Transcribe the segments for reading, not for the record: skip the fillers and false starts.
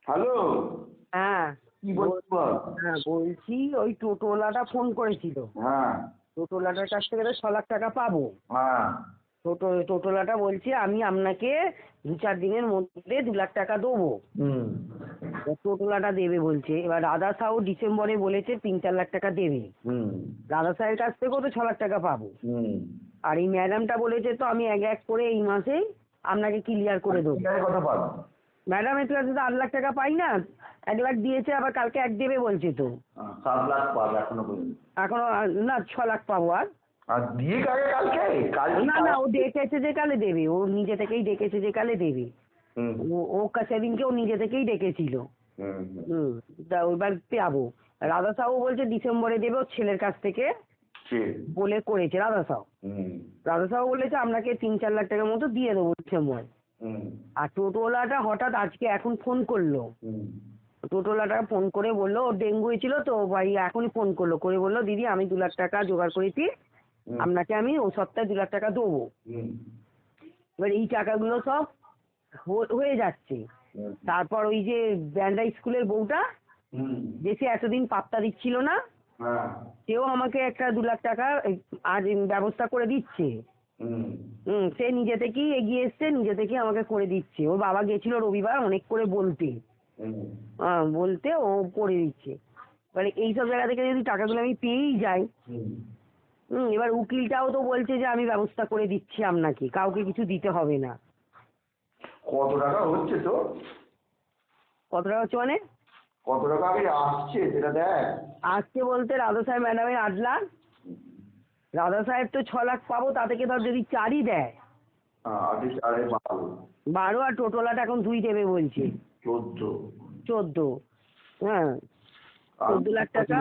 Hello. হ্যাঁ কি বলছো? হ্যাঁ বলছি ওই টোটোওয়ালাটা ফোন করেছিল। হ্যাঁ টোটোওয়ালাটার কাছ থেকে তো 6 লাখ টাকা পাবো। হ্যাঁ টোটোওয়ালাটা বলছে আমি আপনাকে 2-4 দিনের মধ্যে 2 লাখ টাকা দেবো। হুম টোটোওয়ালাটা দেবে বলছে। এবার রাধা সাউ ডিসেম্বরে বলেছে 3-4 লাখ টাকা দেবে। হুম রাধা সাহের কাছ থেকেও তো 6 লাখ টাকা পাবো। হুম আর এই ম্যাডামটা বলেছে তো আমি এক এক করে এই মাসেই আপনাকে ক্লিয়ার করে দেবো। ঠিক আছে, কত পাবো? ম্যাডামের কাছে তো 8 লাখ টাকা পাই না। 1 লাখ দিয়েছে, আবার কালকে 1 দেবে বলছে তো। 7 লাখ পাবো এখনো পর্যন্ত। এখনো না 6 লাখ পাবো আর। আর দিয়ে কালকে কালকে না না, ও ডেকেছে যে কালে দেবে, ও নিজে থেকেই ডেকেছে যে কালে দেবে। হুম ও সেদিনকে ও নিজে থেকেই ডেকেছিল। হুম হুম। হুম। তা ওইবার পাবো। রাধা সাহু বলছে ডিসেম্বরে দেবে ওর ছেলের কাছ থেকে ঠিক। বলে করেছে রাধা সাহু। হুম রাধা সাহু বলেছে আপনাকে 3-4 লাখ টাকার মতো দিয়ে দেবো ডিসেম্বরে। হুম আর টোটোওয়ালাটা হঠাৎ আজকে এখন ফোন করলো। হুম টোটোওয়ালাটা ফোন করে বললো ওর ডেঙ্গু হয়েছিল তো ভাই, এখনই ফোন করলো করে বললো দিদি আমি 2 লাখ টাকা জোগাড় করেছি, হুম আপনাকে আমি ও সপ্তাহে 2 লাখ টাকা দেবো। হুম এবার এই টাকাগুলো সব হয়ে যাচ্ছে। হুম তারপর ওই যে ব্যান্ডা স্কুলের বউটা, হুম। যে সে এতদিন পাত্তা দিচ্ছিল না, হ্যাঁ। সেও আমাকে একটা 2 লাখ টাকা আজ ব্যবস্থা করে দিচ্ছে। হুম সে নিজে থেকেই এগিয়ে এসছে, নিজে থেকেই আমাকে করে দিচ্ছে। ওর বাবা গেছিল রবিবার অনেক করে বলতে, হুম বলতে ও করে দিচ্ছে। এবারে এইসব জায়গা থেকে যদি টাকাগুলো আমি পেয়েই যাই, হুম। এবার উকিলটাও তো বলছে যে আমি ব্যবস্থা করে দিচ্ছি আপনাকে, কাউকে কিছু দিতে হবে না। কত টাকা হচ্ছে তো? কত টাকা হচ্ছে মানে? কত টাকা আগে আসছে সেটা দেখ। আজকে বলতে রাধা সাহেব ম্যাডামের 8 লাখ, রাধা সাহেব তো 6 লাখ পাবো, তা থেকে ধর যদি 4ই দেয়, হ্যাঁ, আগে 12। 12, আর টোটোলাটা এখন 2 দেবে বলছে। 14। 14। হ্যাঁ, আর 14 লাখ টাকা।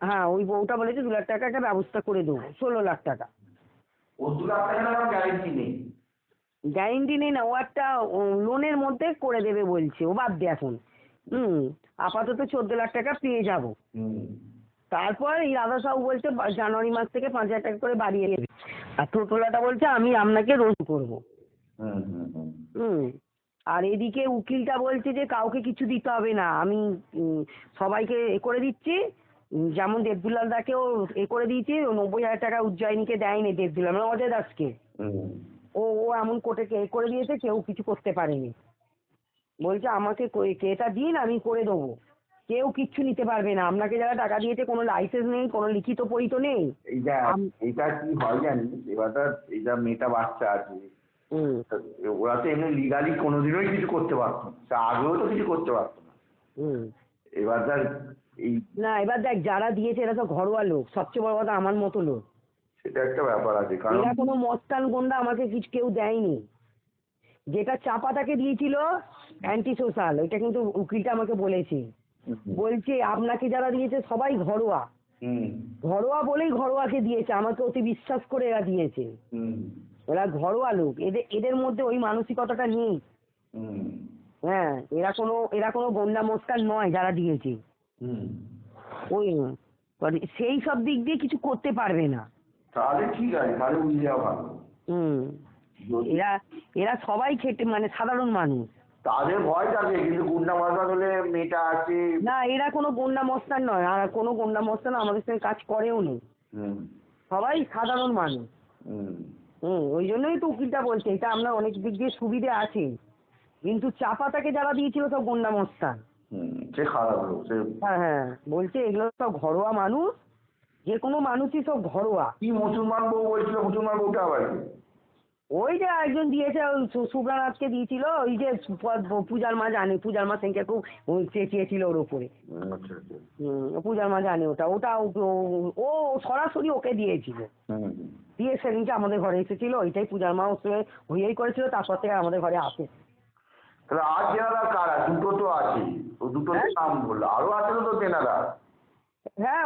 হ্যাঁ, ওই বউটা বলেছে 2 লাখ টাকা একটা ব্যবস্থা করে দেবো, 16 লাখ টাকা। ও 2 লাখ টাকা আমার গ্যারেন্টি নেই। গ্যারেন্টি নেই না, ও একটা লোনের মধ্যে করে দেবে বলছে, ও বাদ দে এখন। আপাতত 14 লাখ টাকা পেয়ে যাবো। হুম তারপর এই রাধা সাহু বলছে জানুয়ারি মাস থেকে 5,000 টাকা করে বাড়িয়ে দেবে। আর টোটোলাটা বলছে আমি আপনাকে রোজ করবো। হুম হুম হুম হুম। আর এদিকে উকিলটা বলছে যে কাউকে কিছু দিতে হবে না, আমি সবাইকে করে দিচ্ছি। যেমন দেবদুলাল দাকেও করে দিয়েছি, 90,000 টাকা উজ্জয়িনীকে দেয়নি দেবদুলাল, মানে অজয় দাসকে। হুম। ও ও এমন কোর্টে করে দিয়েছে, কেউ কিছু করতে পারেনি। বলছে আমাকে এটা দিন আমি করে দেবো, কেউ কিচ্ছু নিতে পারবে না। আপনাকে যারা টাকা দিয়েছে কোনো লাইসেন্স নেই, কোনো লিখিত পড়ি তো নেই। এইটা এটা কি হয় জানিস, এবারটা এইটা মেয়েটা বাচ্চা আছে, হুম ওরা তো এমনি লিগালি কোনোদিনই কিছু করতে পারতো না, তা আগেও তো কিছু করতে পারতো না। হুম। এবার তার এই না এবার দেখ যারা দিয়েছে এরা সব ঘরোয়া লোক, সবচেয়ে বড় কথা আমার মতো লোক। সেটা একটা ব্যাপার আছে, কারণ এরা কোনো মস্তান গুন্ডা আমাকে কিছু কেউ দেয়নি। যেটা চাপা তাকে দিয়েছিল অ্যান্টি সোশ্যাল, ওইটা কিন্তু উকিলটা আমাকে বলেছে। বলছে আপনাকে যারা দিয়েছে সবাই ঘরোয়া, হুম ঘরোয়া বলেই ঘরোয়াকে দিয়েছে, আমাকে অতি বিশ্বাস করে এরা দিয়েছে। হুম এরা ঘরোয়া লোক, এদের এদের মধ্যে ওই মানসিকতাটা নেই। হুম হ্যাঁ, এরা কোনো গন্ডা মস্তান নয় যারা দিয়েছে। হুম। ওই সেই সব দিক দিয়ে কিছু করতে পারবে না। তাহলে ঠিক আছে, তাহলে বুঝে যাওয়া ভালো। হুম। যদি এরা এরা সবাই খেটে মানে সাধারণ মানুষ। তাদের ভয় থাকে, কিন্তু গুন্ডা মারবার হলে মেয়েটা আছে। না এরা কোনো গন্ডা মস্তান নয়, আর কোনো গন্ডা মস্তান আমাদের সঙ্গে কাজ করেও নি। হুম সবাই সাধারণ মানুষ। হুম ওই জন্যই তো উকিলটা বলছে এটা আপনার অনেক দিক দিয়ে সুবিধে আছে, কিন্তু চাপাতাকে যারা দিয়েছিল সব গন্ডা মস্তান। হুম। সে খারাপ লোক সে। হ্যাঁ হ্যাঁ, বলছে এগুলো সব ঘরোয়া মানুষ, যে কোনো মানুষই সব ঘরোয়া। কি মুসলমান বউ বলছিল? মুসলমান বউটা আবার কি? ওই যে একজন দিয়েছে, ওই সুব্রানাথকে দিয়েছিল, ওই যে পূজার মা জানে, পূজার মা সেদিনকে খুব চেঁচিয়েছিল ওর উপরে। আচ্ছা আচ্ছা। পূজার মা জানে ওটা ওটা ও সরাসরি ওকে দিয়েছিল। হুম। দিয়ে সেদিনকে আমাদের ঘরে এসেছিল, ওইটাই পূজার মা ওর সঙ্গে হইয়াই করেছিল, তারপর থেকে আমাদের ঘরে আসে। তাহলে আর চেনারা কারা? দুটো তো আছে, ও দুটো হ্যাঁ নাম বললো, আরো আছে তো চেনারা। হ্যাঁ,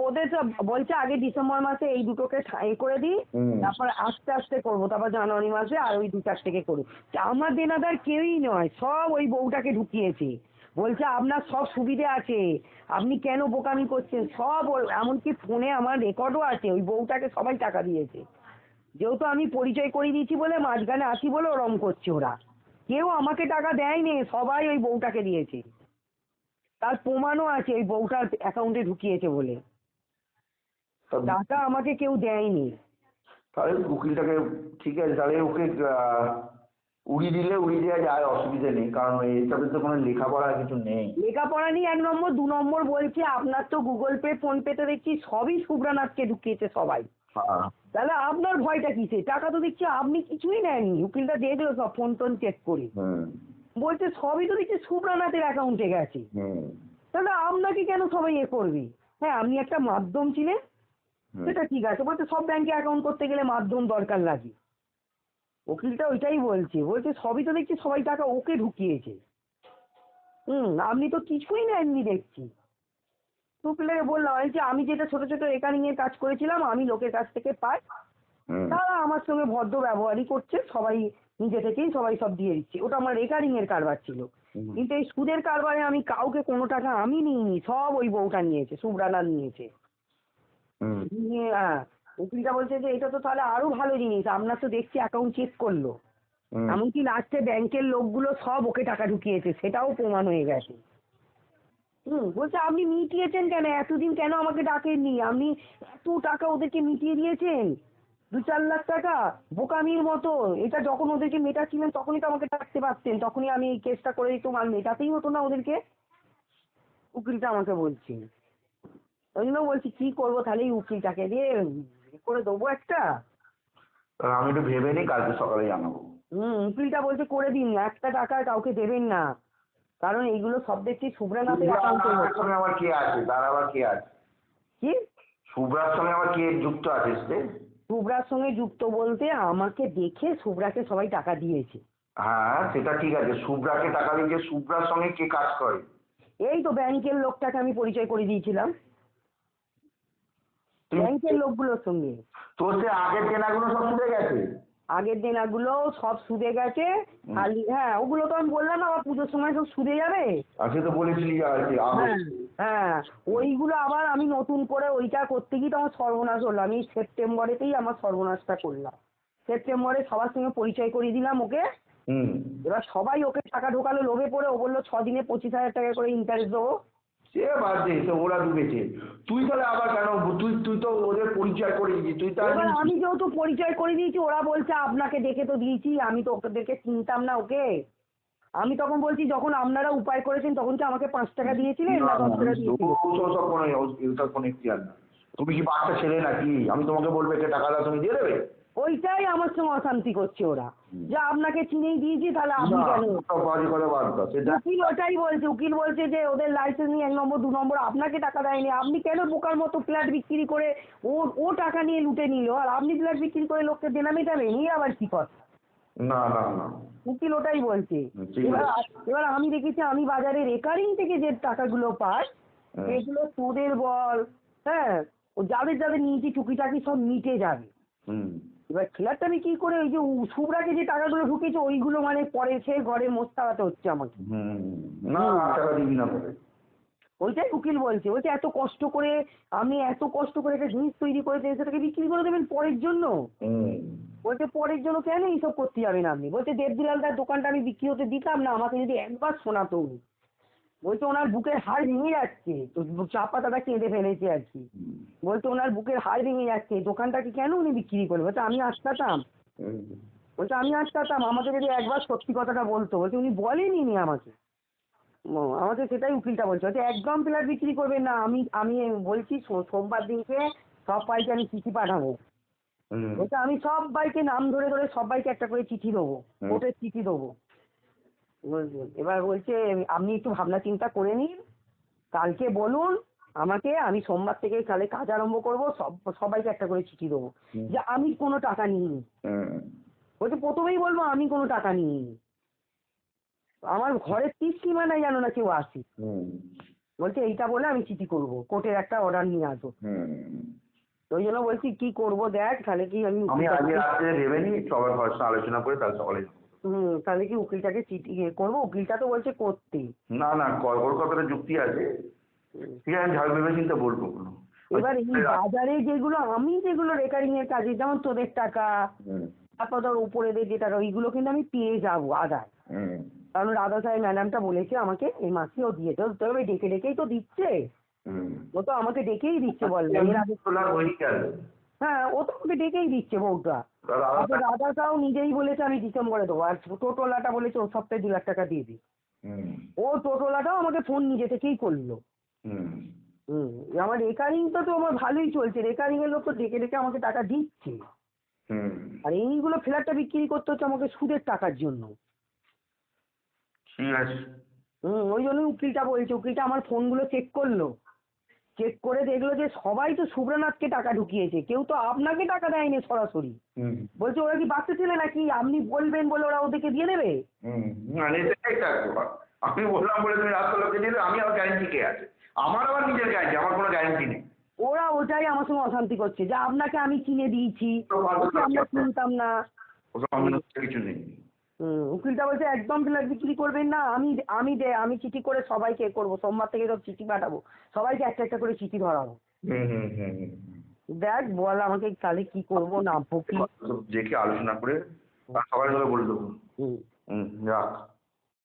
ওদের সব বলছে আগে ডিসেম্বর মাসে এই দুটোকে করে দিই, হুম তারপরে আস্তে আস্তে করবো, তারপর জানুয়ারি মাসে আর ওই 2-4টেকে করি। আমার দেনাদার কেউই নয়, সব ওই বউটাকে ঢুকিয়েছে। বলছে আপনার সব সুবিধে আছে, আপনি কেন বোকামি করছেন, সব এমনকি ফোনে আমার রেকর্ডও আছে, ওই বউটাকে সবাই টাকা দিয়েছে। যেহেতু আমি পরিচয় করিয়ে দিয়েছি বলে, মাঝখানে আসি বলে ওরম করছে ওরা। কেউ আমাকে টাকা দেয়নি, সবাই ওই বউটাকে দিয়েছে। তার প্রমাণও আছে ওই বউটার অ্যাকাউন্টে ঢুকিয়েছে বলে। তা- টাকা আমাকে কেউ দেয়নি। তাহলে উকিলটাকে, ঠিক আছে তাহলে ওকে উড়িয়ে দেওয়া যায়, অসুবিধা নেই, কারণ এইসবের তো কোনো লেখাপড়া কিছু নেই। লেখাপড়া নিয়ে 1 নম্বর, 2 নম্বর বলছে আপনার তো গুগল পে ফোন পেতে দেখছি সবই শুভ্রানাথকে ঢুকিয়েছে সবাই। হ্যাঁ। তাহলে আপনার ভয়টা কিসে? টাকা তো দেখছি আপনি কিছুই নেননি। উকিলটা দেখলো সব ফোন টোন চেক করে, হুম বলছে সবই তো দেখছি শুভ্রানাথের অ্যাকাউন্টে গেছে। হুম তাহলে আপনাকে কেন সবাই করবে? হ্যাঁ, আপনি একটা মাধ্যম ছিলেন, হুম সেটা ঠিক আছে। বলছে সব ব্যাংকে অ্যাকাউন্ট করতে গেলে মাধ্যম দরকার লাগে। উকিলটা ওইটাই বলছে, বলছে সবই তো দেখছি সবাই টাকা ওকে ঢুকিয়েছে। আপনি তো কিছুই নেননি দেখছি। তো উকিলটাকে বললাম, আমি যে আমি যেটা ছোট ছোট রেকারিং এর কাজ করেছিলাম আমি লোকের কাছ থেকে পাই, হুম তারা আমার সঙ্গে ভদ্র ব্যবহারই করছে, সবাই নিজে থেকেই সবাই সব দিয়ে দিচ্ছে। ওটা আমার রেকারিং এর কারবার ছিল। হুম কিন্তু এই সুদের কারবারে আমি কাউকে কোনো টাকা আমি নিইনি, সব ওই বউটা নিয়েছে, শুভ্রানাথ নিয়েছে। হুম নিয়ে উকিলটা বলছে যে এটা তো তাহলে আরো ভালো জিনিস, আপনার তো দেখছি অ্যাকাউন্ট চেক করলো, হুম এমনকি লাস্টে ব্যাংকের লোকগুলো সব ওকে টাকা ঢুকিয়েছে, সেটাও প্রমাণ হয়ে গেছে। বলছে আপনি মিটিয়েছেন কেন, এতদিন কেন আমাকে ডাকেননি? আপনি এত টাকা ওদেরকে মিটিয়ে দিয়েছেন, 2-4 লাখ টাকা, বোকামির মতো। এটা যখন ওদেরকে মেটাচ্ছিলেন তখনই তো আমাকে ডাকতে পারতেন, তখনই আমি এই কেসটা করে দিতাম, আর মেটাতেই হতো না ওদেরকে। উকিলটা আমাকে বলছে। ওই জন্য বলছি কি করবো, তাহলে এই উকিলটাকে দিয়ে করে দেবো একটা। তাহলে আমি একটু ভেবে নিই, কালকে সকালে জানাবো। উকিলটা বলছে করে দিন, একটা টাকা কাউকে দেবেন না, কারণ এইগুলো সব দেখছি শুভ্রানাথের অ্যাকাউন্টে শুভ্রার হচ্ছে। সঙ্গে আবার কে আছে, তার আবার কে আছে? কি? শুভ্রার সঙ্গে আবার কে যুক্ত আছে সে? শুভ্রার সঙ্গে যুক্ত বলতে আমাকে দেখে শুভ্রাকে সবাই টাকা দিয়েছে। হ্যাঁ সেটা ঠিক আছে, শুভ্রাকে টাকা দিয়েছে, শুভ্রার সঙ্গে কে কাজ করে? এই তো ব্যাংকের লোকটাকে আমি পরিচয় করে দিয়েছিলাম, তুই ব্যাংকের লোকগুলোর সঙ্গে। তোর সে আগের কেনাগুলো সব ছুটে গেছে? আগের দেনাগুলো সব সুদে গেছে। খালি হ্যাঁ, ওগুলো তো আমি বললাম না, আবার পুজোর সময় সব সুদে যাবে। আজকে তো বলেছিলি আর কি হ্যাঁ হ্যাঁ, ওইগুলো আবার আমি নতুন করে ওইটা করতে গিয়ে তো আমার সর্বনাশ হলো। আমি সেপ্টেম্বরেতেই আমার সর্বনাশটা করলাম। সেপ্টেম্বরে সবার সঙ্গে পরিচয় করিয়ে দিলাম ওকে। হুম। এবার সবাই ওকে টাকা ঢোকালো লোভে পড়ে, ও বললো 6 দিনে 25,000 টাকা করে ইন্টারেস্ট দেবো। সে বাদ দে, তো ওরা ডুবেছে। তুই তাহলে আবার কেন, তুই তুই তো ওদের পরিচয় করে দিয়েছিস, তুই তাহলে এবার আমি যেহেতু পরিচয় করে দিয়েছি, ওরা বলছে আপনাকে দেখে তো দিয়েছি, আমি তো ওদেরকে চিনতাম না ওকে। আমি তখন বলছি যখন আপনারা উপায় করেছেন তখন কি আমাকে 5 টাকা দিয়েছিলেন না 10 টাকা দিয়েছিলেন? ওসব কোনো ওটার কোনো ইখতিয়ার না। তুমি কি বাচ্চা ছেলে নাকি আমি তোমাকে বলবো একে টাকা দাও তুমি দিয়ে দেবে? ওইটাই আমার সঙ্গে অশান্তি করছে ওরা, যে আপনাকে চিনেই দিয়েছি তাহলে আপনি না, কেন? ওসব বাজে কথা বাদ দাও, সেটা উকিল ওটাই বলছে, উকিল বলছে যে ওদের লাইসেন্স নিয়ে 1 নম্বর 2 নম্বর আপনাকে টাকা দেয়নি, আপনি কেন বোকার মতো ফ্ল্যাট বিক্রি করে ও ও টাকা নিয়ে লুটে নিল, আর আপনি ফ্ল্যাট বিক্রি করে লোককে দেনা মেটাবেন, এই আবার কি কথা? না না না। উকিল ওটাই বলছে। ঠিক এবার আছে। এবার আমি দেখেছি আমি বাজারে রেকারিং থেকে যে টাকাগুলো পাই হ্যাঁ। সেগুলো সুদের বল, হ্যাঁ, ও যাদের যাদের নিয়েছি টুকিটাকি সব মিটে যাবে। হুম এবার ফ্ল্যাটটা আমি কি করে ওই যে শুভ্রাকে যে টাকাগুলো ঢুকেছে ওইগুলো মানে পরে সে ঘরে মোচ চালাতে হচ্ছে আমাকে। হুম। না, টাকা দিবি না পরে। ওইটাই উকিল বলছে, বলছে এত কষ্ট করে আপনি এত কষ্ট করে একটা জিনিস তৈরি করেছেন সেটাকে বিক্রি করে দেবেন পরের জন্য? হুম বলছে পরের জন্য কেন এইসব করতে যাবেন আপনি? বলছে দেবদুলালদার দোকানটা আমি বিক্রি হতে দিতাম না, আমাকে যদি একবার শোনাতো উনি। বলছে ওনার বুকের হাড় ভেঙে যাচ্ছে, তো চা পাতাটা কেঁদে ফেলেছে আর কি। বলছে ওনার বুকের হাড় ভেঙে যাচ্ছে, দোকানটাকে কেন উনি বিক্রি করবে? বলছে আমি আটকাতাম। হুম। বলছে আমি আটকাতাম, আমাকে যদি একবার সত্যি কথাটা বলতো। বলছে উনি বলেনি নি আমাকে। আমাকে সেটাই উকিলটা বলছে, বলছে একদম ফ্ল্যাট বিক্রি করবেন না। আমি আমি বলছি সোমবার দিনকে সবাইকে আমি চিঠি পাঠাবো। হুম। বলছে আমি সবাইকে নাম ধরে ধরে সবাইকে একটা করে চিঠি দেবো, কোর্টের চিঠি দেবো। বুঝলেন? এবার বলছে আপনি একটু ভাবনা চিন্তা করে নিন, কালকে বলুন আমাকে, আমি সোমবার থেকে তাহলে কাজ আরম্ভ করবো, সবাইকে একটা করে চিঠি দেবো যে আমি কোনো টাকা নিইনি। হুম। বলছে প্রথমেই বলবো আমি কোনো টাকা নিইনি, আমার ঘরের সীমানায় জানো না কেউ আসি। হুম। বলছে এইটা বলে আমি চিঠি করবো, কোর্টের একটা অর্ডার নিয়ে আসবো। হুম। ওই জন্য বলছি কি করবো দেখ, তাহলে কি আমি আমি আজকে রাত্রে ভেবে নিই, সবার ঘরের সঙ্গে আলোচনা করে তাহলে সকালে যাবো। তাহলে কি উকিলটাকে চিঠি করবো? উকিলটা তো বলছে করতে। না না, ওর কথাটা যুক্তি আছে। ঠিক আছে, আমি ঝাল ভেবে চিন্তে বলবো কোনো। এবার এই বাজারে যেগুলো রেকারিং এর কাজে, যেমন তোদের টাকা, হুম। তারপর ধর উপরে যে টাকা, ওইগুলো কিন্তু আমি পেয়ে যাবো আদায়। হুম কারণ রাধা সাহেব ম্যাডামটা বলেছে আমাকে এই মাসেও দিয়েছে, তবে ডেকে ডেকেই তো দিচ্ছে, হুম ও তো আমাকে ডেকেই দিচ্ছে বল না, এর আগে তোলা হয়ে গেল। হ্যাঁ ও তো আমাকে ডেকেই দিচ্ছে বউটা। তারপর রাধাটাও নিজেই বলেছে আমি ডিসেম্বরে দেবো, আর টোটোলাটা বলেছে ও সপ্তাহে 2 লাখ টাকা দিয়ে দিই। হুম ও টোটোলাটাও আমাকে ফোন নিজে থেকেই করলো। হুম হুম, আমার রেকারিংটা তো আমার ভালোই চলছে, রেকারিং এর লোক তো ডেকে ডেকে আমাকে টাকা দিচ্ছে, হুম আর এইগুলো ফ্ল্যাটটা বিক্রি করতে হচ্ছে আমাকে সুদের টাকার জন্য। ঠিক আছে। ওই জন্যই উকিলটা বলছে, উকিলটা আমার ফোনগুলো চেক করলো, চেক করে দেখলো যে সবাই তো শুভ্রনাথকে টাকা ঢুকিয়েছে, কেউ তো আপনাকে টাকা দেয়নি সরাসরি। হুম বলছে ওরা কি বাচ্চা ছেলে নাকি আপনি বলবেন বলে ওরা ওদেরকে দিয়ে দেবে? হুম মানে সেটাই থাকবো। আমি বললাম বলে তুমি রাস্তা লোকে দিলে, আমি আবার গ্যারেন্টি কে আছে? আমার আবার নিজের গ্যারেন্টি, আমার কোনো গ্যারেন্টি নেই। ওরা ওটাই আমার সঙ্গে অশান্তি করছে যে আপনাকে আমি কিনে দিয়েছি, ওকে আমরা চিনতাম না। ওসব আমার হচ্ছে কিছু নেই। উকিলটা বলছে একদম ফ্ল্যাট বিক্রি করবেন না, আমি চিঠি করে সবাইকে করবো, সোমবার থেকে সব চিঠি পাঠাবো, সবাইকে একটা একটা করে চিঠি ধরাবো। হুম হুম হুম হুম দেখ বল আমাকে তাহলে কি করবো না কি। দেখে আলোচনা করে সবাই ধরে বলে দেবো। হুম। হুম রাখ।